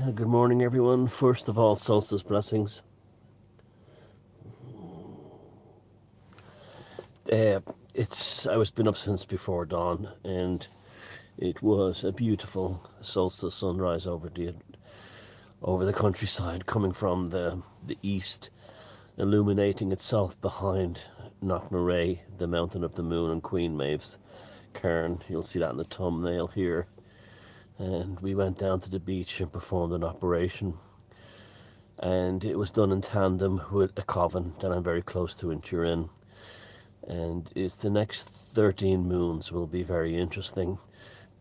Good morning, everyone. First of all, solstice blessings. Uh, I was been up since before dawn, and it was a beautiful solstice sunrise over the countryside, coming from the east, illuminating itself behind Knocknarea, the mountain of the moon, and Queen Maeve's cairn. You'll see that in the thumbnail here. And we went down to the beach and performed an operation, and it was done in tandem with a coven that I'm very close to in Turin. And it's the next 13 moons will be very interesting.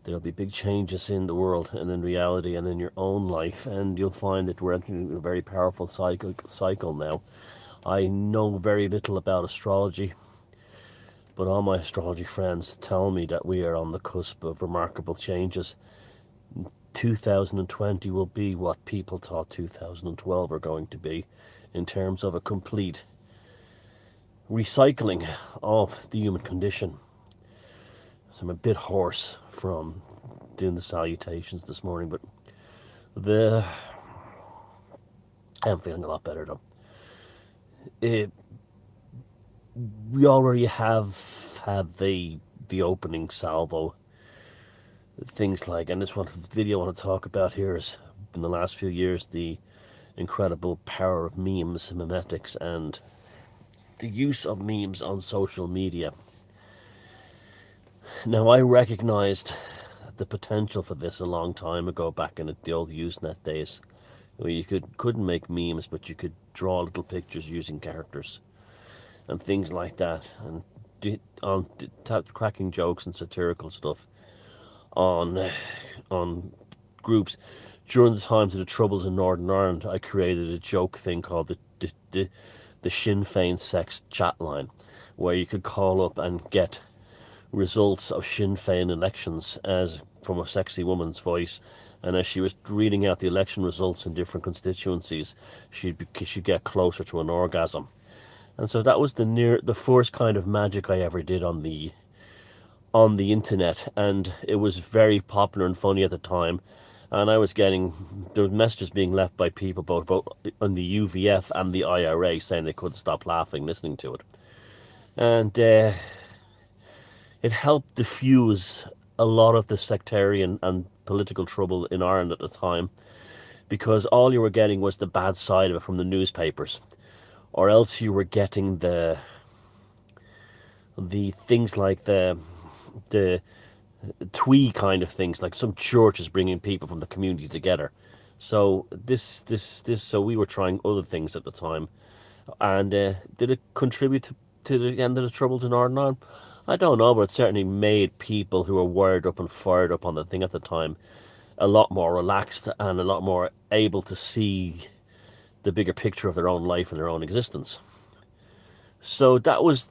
There'll be big changes in the world and in reality and in your own life, and you'll find that we're entering a very powerful cycle now. I know very little about astrology, but all my astrology friends tell me that we are on the cusp of remarkable changes. 2020 will be what people thought 2012 are going to be, in terms of a complete recycling of the human condition. So I'm a bit hoarse from doing the salutations this morning, but I'm feeling a lot better though. We already have had the opening salvo. Things like, and this one video I want to talk about here is, in the last few years, the incredible power of memes, memetics, and the use of memes on social media. Now, I recognized the potential for this a long time ago, back in the old Usenet days, where you couldn't make memes, but you could draw little pictures using characters and things like that, and cracking jokes and satirical stuff on groups. During the times of the Troubles in Northern Ireland, I created a joke thing called the Sinn Féin sex chat line, where you could call up and get results of Sinn Féin elections as from a sexy woman's voice, and as she was reading out the election results in different constituencies, she'd get closer to an orgasm. And so that was the first kind of magic I ever did on the internet, and it was very popular and funny at the time. And there was messages being left by people both on the UVF and the IRA saying they couldn't stop laughing listening to it. And it helped diffuse a lot of the sectarian and political trouble in Ireland at the time, because all you were getting was the bad side of it from the newspapers, or else you were getting the things like the twee kind of things, like some church is bringing people from the community together. So so we were trying other things at the time, and did it contribute to the end of the Troubles in Northern Ireland? I don't know, but it certainly made people who were wired up and fired up on the thing at the time a lot more relaxed and a lot more able to see the bigger picture of their own life and their own existence. So that was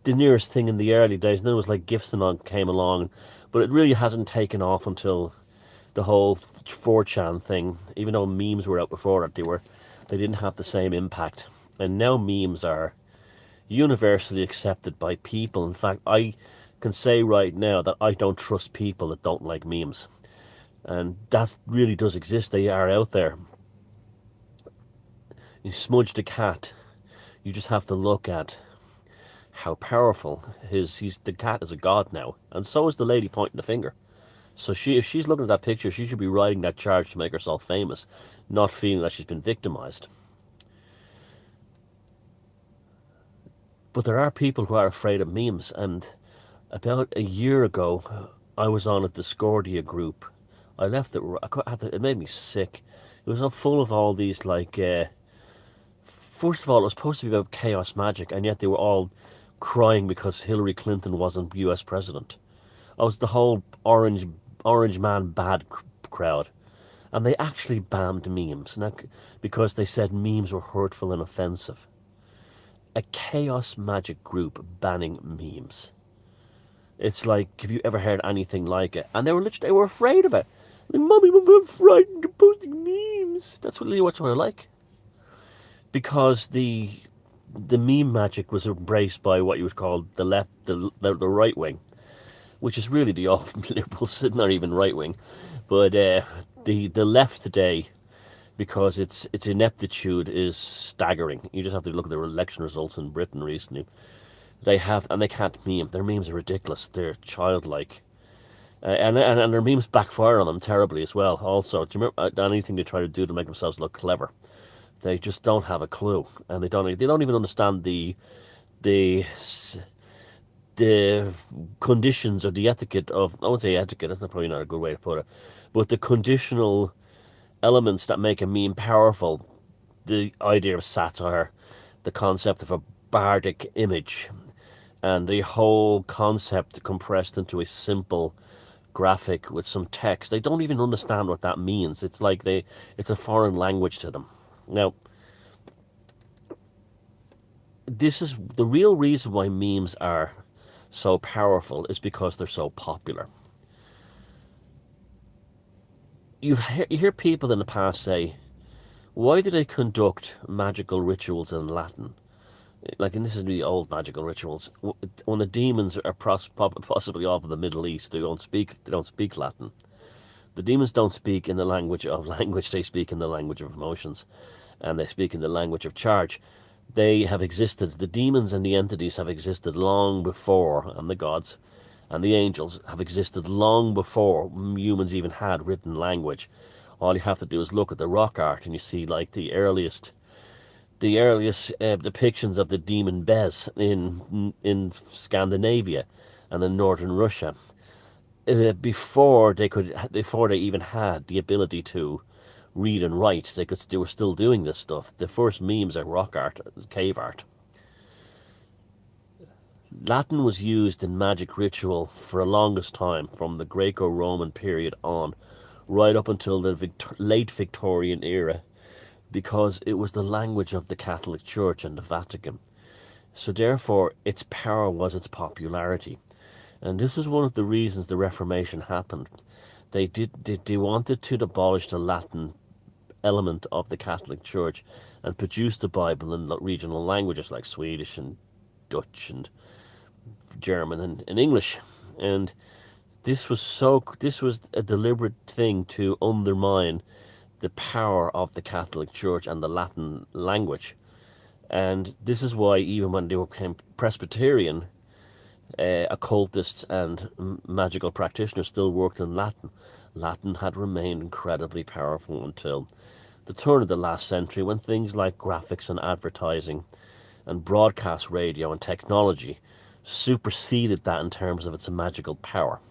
the nearest thing in the early days. And then it was like Gifson came along, but it really hasn't taken off until the whole 4chan thing. Even though memes were out before that, they didn't have the same impact. And now memes are universally accepted by people. In fact, I can say right now that I don't trust people that don't like memes. And that really does exist. They are out there. You smudge the cat, you just have to look at how powerful the cat is a god now, and so is the lady pointing the finger. So if she's looking at that picture, she should be writing that charge to make herself famous, not feeling that she's been victimized. But there are people who are afraid of memes, and about a year ago, I was on a Discordia group. I left it. It made me sick. It was all full of all these first of all, it was supposed to be about chaos magic, and yet they were all crying because Hillary Clinton wasn't US president. I was the whole orange man bad crowd. And they actually banned memes because they said memes were hurtful and offensive. A chaos magic group banning memes. It's like, have you ever heard anything like it? And they were afraid of it. Like, Mommy, I'm frightened of posting memes. That's what they're like. Because the meme magic was embraced by what you would call the left, the right wing, which is really the old liberals, not even right wing. But the left today because its ineptitude is staggering. You just have to look at the election results in Britain recently. They have, and they can't meme. Their memes are ridiculous. They're childlike. And their memes backfire on them terribly as well. Also, do you remember anything they try to do to make themselves look clever? They just don't have a clue, and they don't even understand the the conditions or the etiquette of, I won't say etiquette, that's probably not a good way to put it, but the conditional elements that make a meme powerful. The idea of satire, the concept of a bardic image, and the whole concept compressed into a simple graphic with some text. They don't even understand what that means. It's like it's a foreign language to them. Now, this is the real reason why memes are so powerful, is because they're so popular. You hear people in the past say, why do they conduct magical rituals in Latin? Like, and this is the old magical rituals. When the demons are possibly off of the Middle East, they don't speak Latin. The demons don't speak in the language of language, they speak in the language of emotions, and they speak in the language of charge. They have existed, the demons and the entities have existed long before, and the gods and the angels have existed long before humans even had written language. All you have to do is look at the rock art, and you see like the earliest depictions of the demon Bez in Scandinavia and in northern Russia, before they even had the ability to read and write. They were still doing this stuff. The first memes are rock art, cave art. Latin was used in magic ritual for the longest time, from the Greco-Roman period on, right up until the late Victorian era, because it was the language of the Catholic Church and the Vatican. So therefore, its power was its popularity. And this is one of the reasons the Reformation happened. They wanted to abolish the Latin element of the Catholic Church and produce the Bible in regional languages like Swedish and Dutch and German and English. And this was a deliberate thing to undermine the power of the Catholic Church and the Latin language. And this is why even when they became Presbyterian, occultists and magical practitioners still worked in Latin. Latin had remained incredibly powerful until the turn of the last century, when things like graphics and advertising and broadcast radio and technology superseded that in terms of its magical power.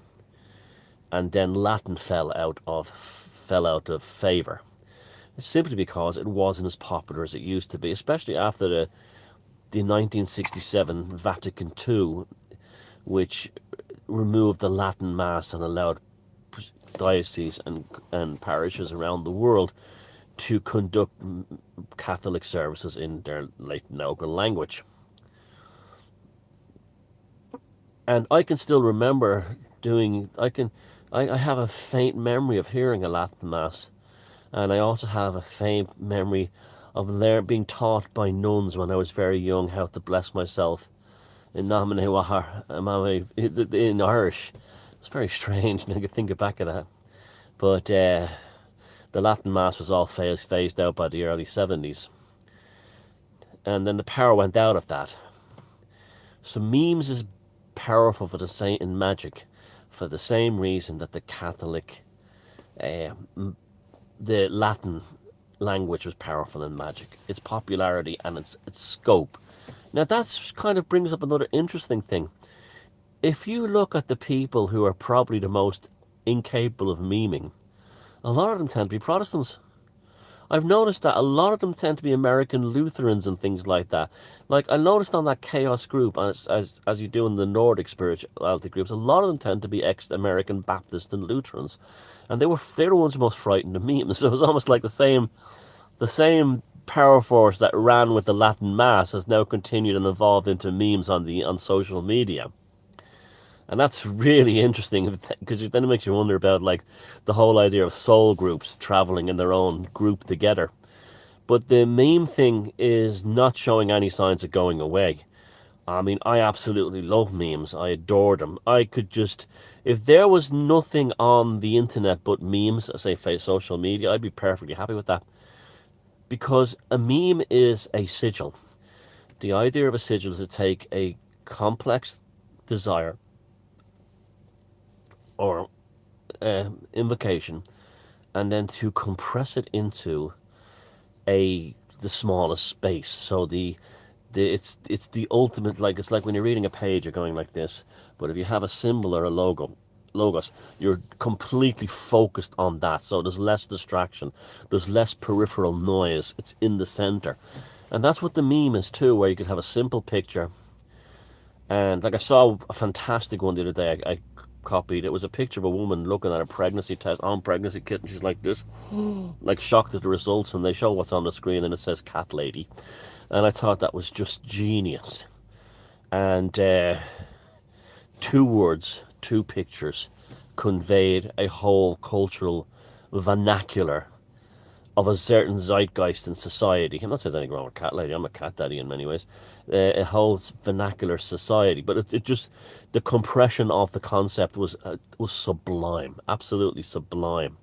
And then Latin fell out of favor, simply because it wasn't as popular as it used to be, especially after the 1967 Vatican II, which removed the Latin Mass and allowed dioceses and parishes around the world to conduct Catholic services in their local language. And I can still remember I have a faint memory of hearing a Latin Mass, and I also have a faint memory of being taught by nuns when I was very young how to bless myself in nomine Wahar, in Irish. It's very strange now I could think back at that. But the Latin Mass was all phased out by the early 70s. And then the power went out of that. So memes is powerful in magic for the same reason that the Catholic, the Latin language was powerful in magic. Its popularity and its scope. Now that kind of brings up another interesting thing. If you look at the people who are probably the most incapable of memeing, a lot of them tend to be Protestants. I've noticed that a lot of them tend to be American Lutherans and things like that. Like I noticed on that Chaos group, as you do in the Nordic spirituality groups, a lot of them tend to be ex-American Baptists and Lutherans, and they're the ones most frightened of memes. So it was almost like the same power force that ran with the Latin Mass has now continued and evolved into memes on social media. And that's really interesting, because then it makes you wonder about like the whole idea of soul groups traveling in their own group together. But the meme thing is not showing any signs of going away. I mean, I absolutely love memes. I adore them. I could just, if there was nothing on the internet but memes, say social media, I'd be perfectly happy with that. Because a meme is a sigil. The idea of a sigil is to take a complex desire or invocation and then to compress it into the smallest space. So it's the ultimate, like it's like when you're reading a page you're going like this, but if you have a symbol or a logos, you're completely focused on that, so there's less distraction, there's less peripheral noise, it's in the center. And that's what the meme is too, where you could have a simple picture. And like I saw a fantastic one the other day, I copied. It was a picture of a woman looking at a pregnancy test on pregnancy kit, and she's like this, like shocked at the results. And they show what's on the screen, and it says "cat lady," and I thought that was just genius. And two words, two pictures, conveyed a whole cultural vernacular of a certain zeitgeist in society. I'm not saying anything wrong with cat lady. I'm a cat daddy in many ways. It holds vernacular society, but it just, the compression of the concept was sublime, absolutely sublime.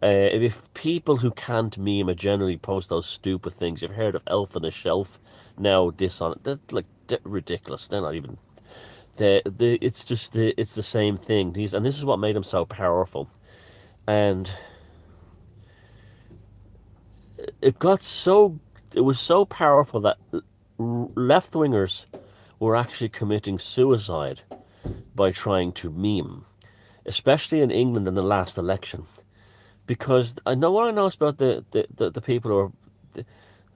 If people who can't meme generally post those stupid things, you've heard of Elf on a Shelf, now this on it. That's like ridiculous. They're not even. It's just it's the same thing. And this is what made them so powerful. And it was so powerful that left wingers were actually committing suicide by trying to meme, especially in England in the last election. Because I know what I know about the people who are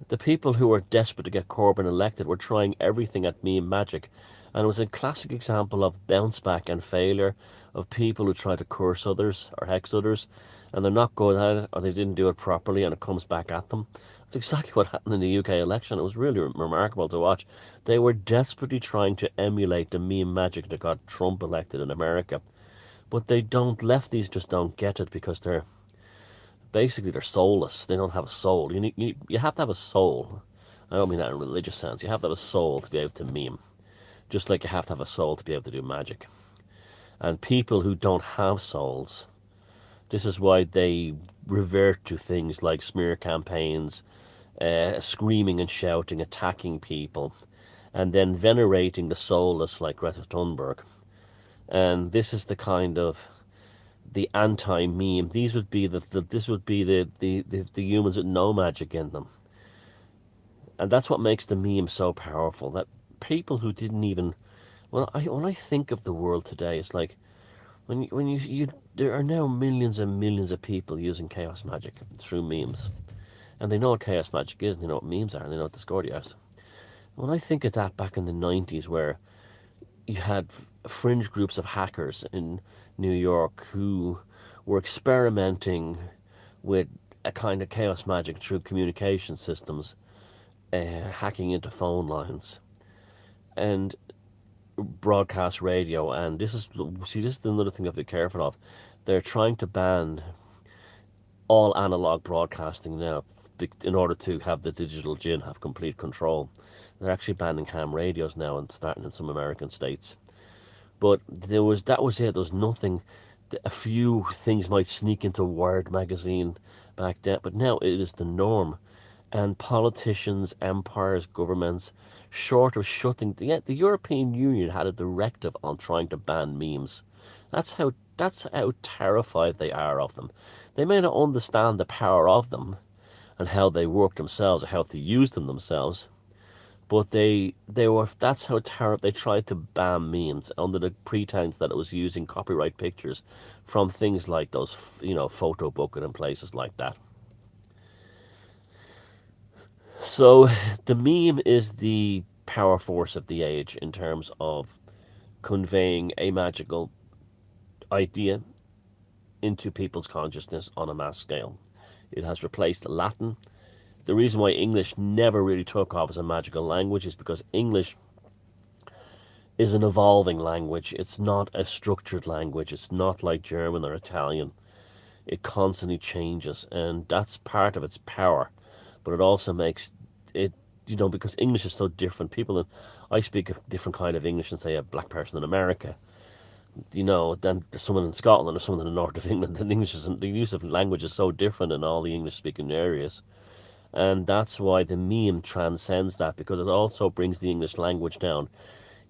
the people who were desperate to get Corbyn elected were trying everything at meme magic. And it was a classic example of bounce back and failure, of people who try to curse others or hex others, and they're not good at it, or they didn't do it properly, and it comes back at them. That's exactly what happened in the UK election. It was really remarkable to watch. They were desperately trying to emulate the meme magic that got Trump elected in America. But lefties just don't get it, because they're soulless. They don't have a soul. You have to have a soul. I don't mean that in a religious sense. You have to have a soul to be able to meme. Just like you have to have a soul to be able to do magic. And people who don't have souls, this is why they revert to things like smear campaigns, screaming and shouting, attacking people, and then venerating the soulless like Greta Thunberg. And this is the kind of the anti-meme. These would be the humans with no magic in them. And that's what makes the meme so powerful. That people who didn't even, when I think of the world today, it's like when you there are now millions and millions of people using chaos magic through memes, and they know what chaos magic is, and they know what memes are, and they know what Discordia is. When I think of that back in the 90s, where you had fringe groups of hackers in New York who were experimenting with a kind of chaos magic through communication systems, hacking into phone lines and broadcast radio. And this is another thing you have to be careful of. They're trying to ban all analog broadcasting now in order to have the digital gin have complete control. They're actually banning ham radios now, and starting in some American states. But that was it. There was nothing. A few things might sneak into Wired magazine back then, but now it is the norm. And politicians, empires, governments, short of shutting, the European Union had a directive on trying to ban memes. That's how terrified they are of them. They may not understand the power of them and how they work themselves or how they use them themselves, but that's how terrible. They tried to ban memes under the pretense that it was using copyright pictures from things like those, photo booking and places like that. So the meme is the power force of the age in terms of conveying a magical idea into people's consciousness on a mass scale. It has replaced Latin. The reason why English never really took off as a magical language is because English is an evolving language. It's not a structured language. It's not like German or Italian. It constantly changes, and that's part of its power. But it also makes it, because English is so different. I speak a different kind of English than, say, a black person in America. Than someone in Scotland or someone in the north of England. The use of language is so different in all the English-speaking areas. And that's why the meme transcends that, because it also brings the English language down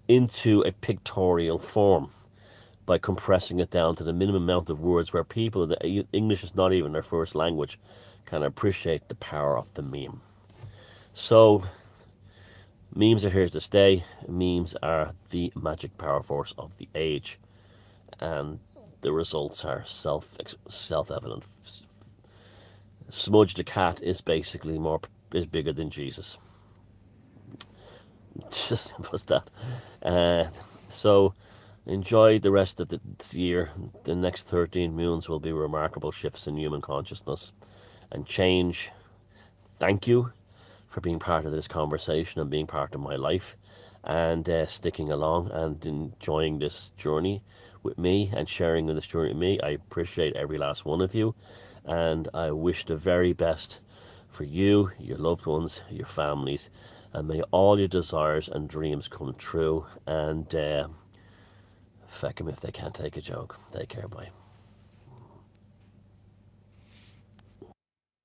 into a pictorial form by compressing it down to the minimum amount of words where people that English is not even their first language can appreciate the power of the meme. So memes are here to stay. Memes are the magic power force of the age, and the results are self-evident. Smudge the cat is basically bigger than Jesus. Just simple as that. So enjoy the rest of this year. The next 13 moons will be remarkable shifts in human consciousness and change. Thank you for being part of this conversation and being part of my life, and sticking along and enjoying this journey with me and sharing this journey with me. I appreciate every last one of you, and I wish the very best for you, your loved ones, your families, and may all your desires and dreams come true. And feck 'em if they can't take a joke. Take care, bye.